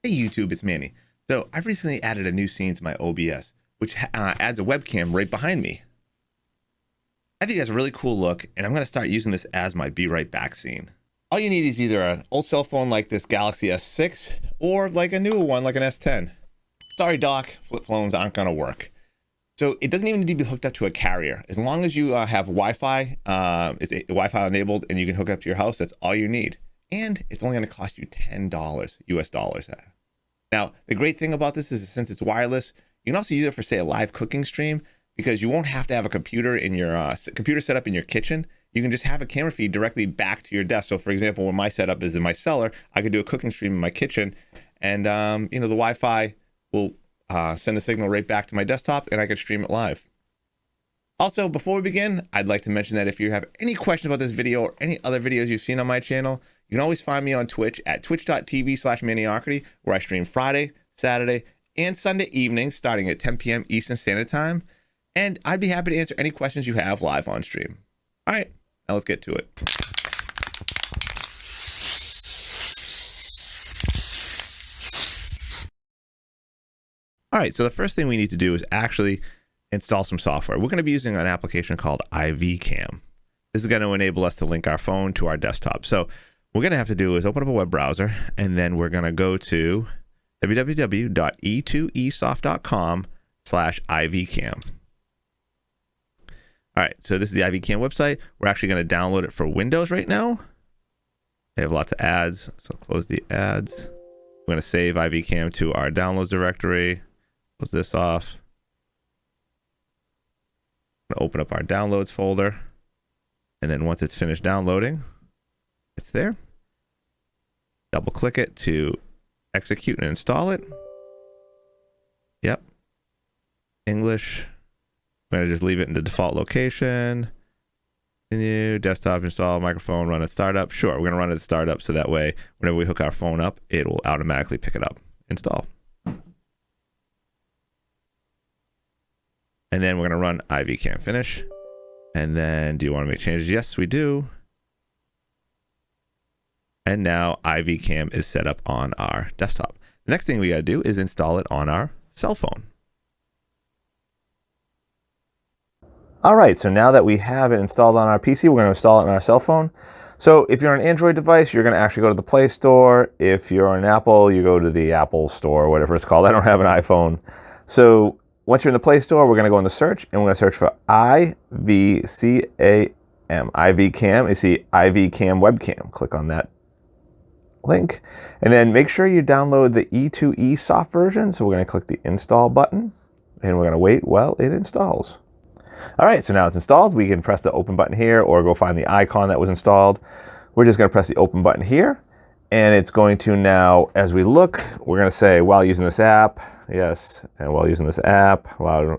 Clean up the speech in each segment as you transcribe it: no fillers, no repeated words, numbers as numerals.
Hey YouTube, it's Manny. So I've recently added a new scene to my OBS, which adds a webcam right behind me. I think that's a really cool look, and I'm going to start using this as my Be Right Back scene. All you need is either an old cell phone like this Galaxy S6, or like a newer one like an S10. Sorry Doc, flip phones aren't going to work. So it doesn't even need to be hooked up to a carrier. As long as you have Wi-Fi, it's Wi-Fi enabled, and you can hook up to your house, that's all you need. And it's only going to cost you $10 US dollars. Now, the great thing about this is since it's wireless, you can also use it for, say, a live cooking stream, because you won't have to have a computer in your computer set up in your kitchen. You can just have a camera feed directly back to your desk. So, for example, when my setup is in my cellar, I could do a cooking stream in my kitchen, and the Wi-Fi will send the signal right back to my desktop, and I can stream it live. Also, before we begin, I'd like to mention that if you have any questions about this video or any other videos you've seen on my channel, you can always find me on Twitch at twitch.tv/Maniocrity, where I stream Friday, Saturday, and Sunday evenings starting at 10 p.m. Eastern Standard Time. And I'd be happy to answer any questions you have live on stream. All right, now let's get to it. All right, so the first thing we need to do is actually install some software. We're going to be using an application called iVCam. This is going to enable us to link our phone to our desktop. So what we're going to have to do is open up a web browser, and then we're going to go to www.e2esoft.com/iVCam. All right, so this is the iVCam website. We're actually going to download it for Windows right now. They have lots of ads, so close the ads. We're going to save iVCam to our downloads directory. Close this off. I'm going to open up our downloads folder. And then once it's finished downloading, it's there. Double click it to execute and install it. Yep. English. I'm going to just leave it in the default location. Continue, desktop, install, microphone, run at startup. Sure, we're going to run it at startup, so that way, whenever we hook our phone up, it will automatically pick it up. Install. And then we're going to run iVCam finish. And then, do you want to make changes? Yes, we do. And now iVCam is set up on our desktop. The next thing we got to do is install it on our cell phone. All right, so now that we have it installed on our PC, we're going to install it on our cell phone. So if you're on an Android device, you're going to actually go to the Play Store. If you're on Apple, you go to the Apple Store, whatever it's called. I don't have an iPhone. So once you're in the Play Store, we're going to go in the search, and we're going to search for iVCam. iVCam, you see iVCam webcam. Click on that link. And then make sure you download the E2esoft version. So we're going to click the install button, and we're going to wait while it installs. All right, so now it's installed. We can press the open button here or go find the icon that was installed. We're just going to press the open button here, and it's going to now, as we look, we're going to say, while using this app, yes, and while using this app, loud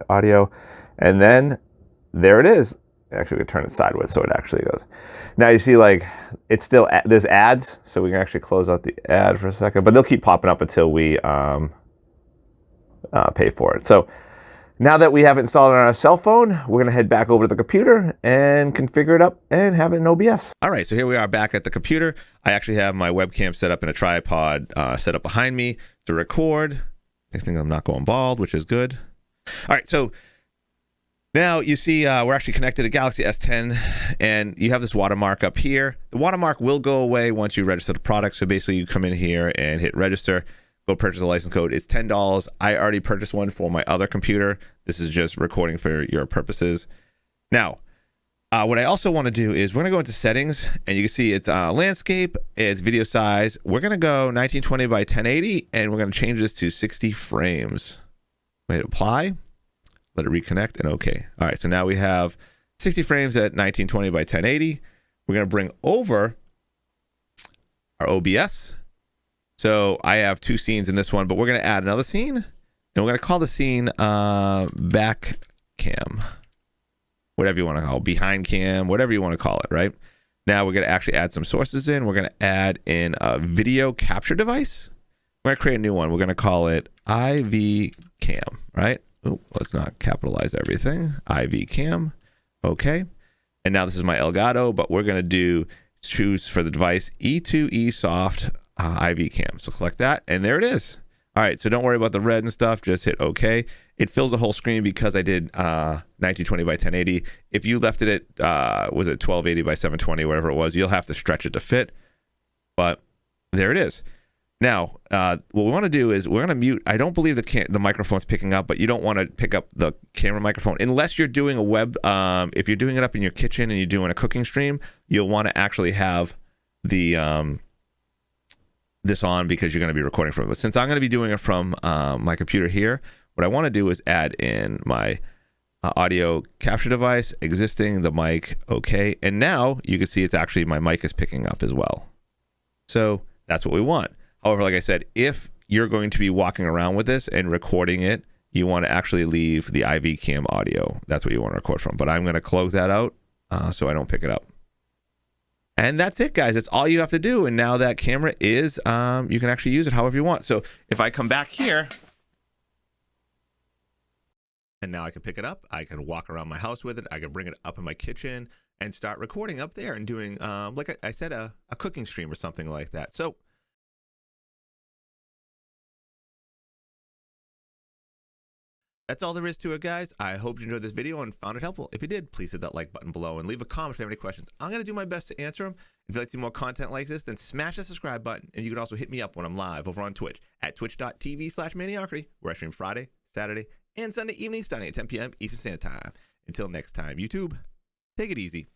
audio, and then there it is. Actually, we can turn it sideways so it actually goes. Now you see, like, it's still, there's ads, so we can actually close out the ad for a second, but they'll keep popping up until we pay for it. So now that we have it installed on our cell phone, we're going to head back over to the computer and configure it up and have it in OBS. All right, so here we are back at the computer. I actually have my webcam set up in a tripod set up behind me to record. I think I'm not going bald, which is good. All right, so now you see we're actually connected to Galaxy S10, and you have this watermark up here. The watermark will go away once you register the product. So basically you come in here and hit register. Go purchase a license code. It's $10. I already purchased one for my other computer. This is just recording for your purposes. Now, what I also want to do is we're going to go into settings, and you can see it's landscape, it's video size. We're going to go 1920 by 1080, and we're going to change this to 60 frames. Hit apply, let it reconnect, and okay. All right, so now we have 60 frames at 1920 by 1080. We're going to bring over our OBS. So I have two scenes in this one, but we're going to add another scene, and we're going to call the scene back cam, whatever you want to call it, behind cam, whatever you want to call it, right? Now we're going to actually add some sources in. We're going to add in a video capture device. We're going to create a new one. We're going to call it iVCam, right? Oh, let's not capitalize everything. iVCam. Okay. And now this is my Elgato, but we're going to choose for the device E2esoft iVCam. So select that, and there it is. All right, so don't worry about the red and stuff. Just hit OK. It fills the whole screen because I did 1920 by 1080. If you left it at, was it 1280 by 720, whatever it was, you'll have to stretch it to fit. But there it is. Now, what we want to do is we're going to mute. I don't believe the microphone's picking up, but you don't want to pick up the camera microphone unless you're doing a web. If you're doing it up in your kitchen and you're doing a cooking stream, you'll want to actually have the this on because you're going to be recording from it. But since I'm going to be doing it from my computer here, what I want to do is add in my audio capture device, existing, the mic, okay. And now you can see it's actually, my mic is picking up as well. So that's what we want. However, like I said, if you're going to be walking around with this and recording it, you want to actually leave the iVCam audio. That's what you want to record from. But I'm going to close that out so I don't pick it up. And that's it, guys. That's all you have to do. And now that camera is, you can actually use it however you want. So if I come back here, and now I can pick it up, I can walk around my house with it, I can bring it up in my kitchen and start recording up there and doing, like I said, a cooking stream or something like that. So that's all there is to it, guys. I hope you enjoyed this video and found it helpful. If you did, please hit that like button below and leave a comment if you have any questions. I'm going to do my best to answer them. If you'd like to see more content like this, then smash that subscribe button. And you can also hit me up when I'm live over on Twitch at twitch.tv/Maniocracy, where I stream Friday, Saturday, and Sunday evening starting at 10 p.m. Eastern Standard Time. Until next time, YouTube, take it easy.